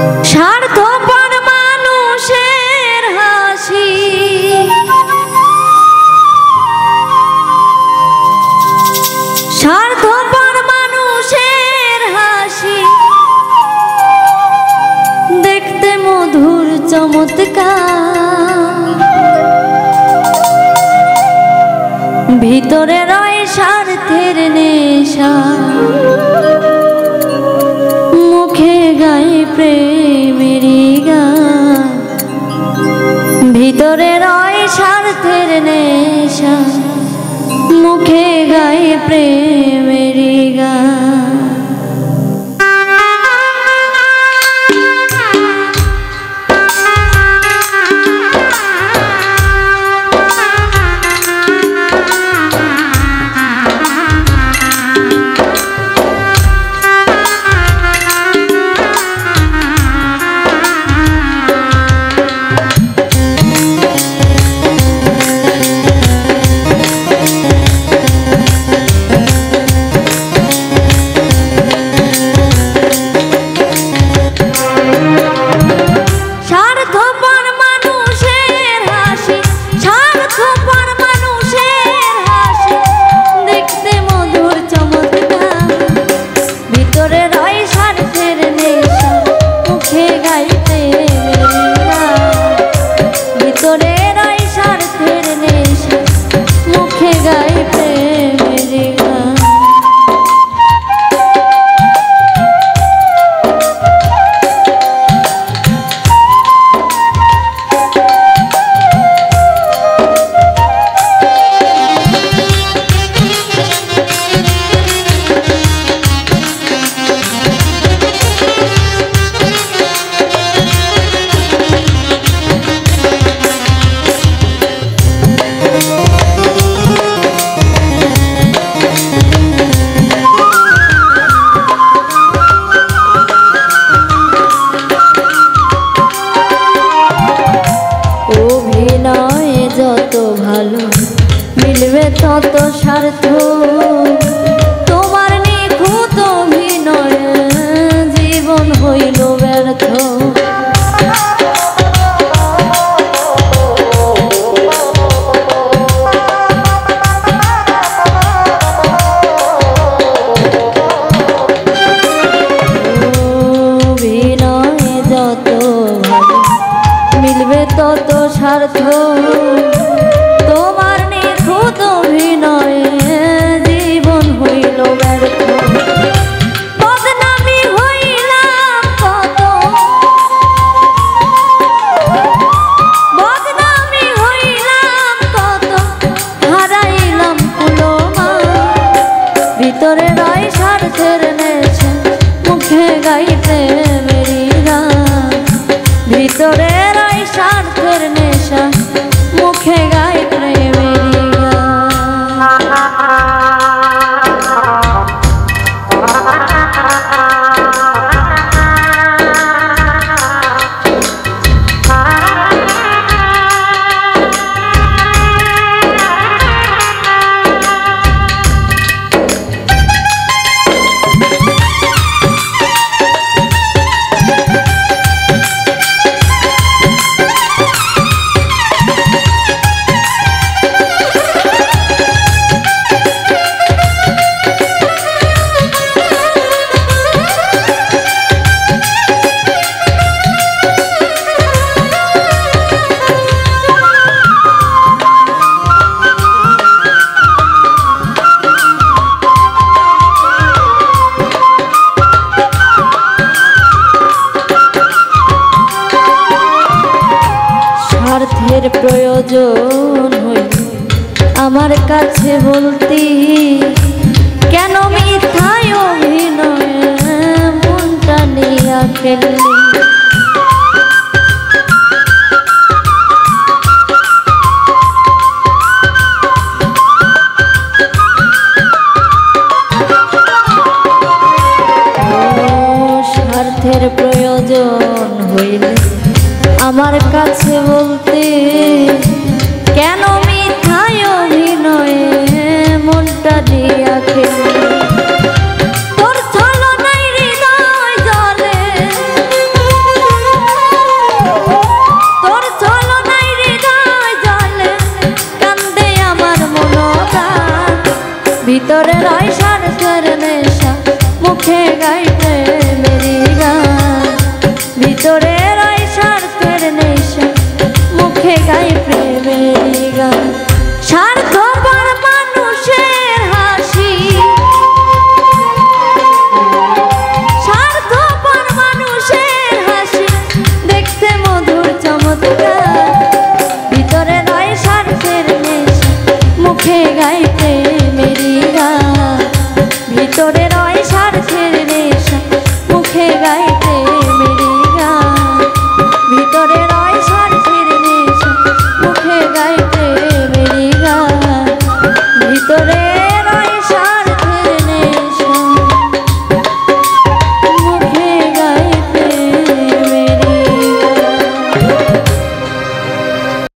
স্বার্থপর মানুষের হাসি স্বার্থপর মানুষের হাসি দেখতে মধুর চমৎকার ভিতরে রয় স্বার্থের নেশা মুখে গায়ে প্রেমেরই গান ভিতরে রয় স্বার্থের নেশা মুখে গায়ে প্রেমেরই গান যত ভালো মিলবে তত স্বার্থ তোমার নিখুঁত অভিনয়ে জীবন হইল ব্যর্থ অভিনয়ে যত ভালো মিলবে তত স্বার্থ তোমার নিখুঁত অভিনয়ে জীবন হইল ব্যর্থ বদনামি হইলাম কত বদনামি হইলাম কত হারাইলাম কুলমা ভিতরে রয় স্বার্থের নেশা মুখে গাইতে মেরি গান ভিতরে রয় স্বার্থের নেশা মুখে গায়ে প্রেমেরই গান স্বার্থের প্রয়োজন হইল আমার কাছে বলতি কেন মিথ্যায় অভিনয়ে মনটা নিয়া খেললি স্বার্থের প্রয়োজন হইলে আমার কাছে বলতে কেন মিথ্যায় অভিনয়ে মনটা দিয়া খেলে তোর ছলনায় হৃদয় জলে গাই প্রেমের গান।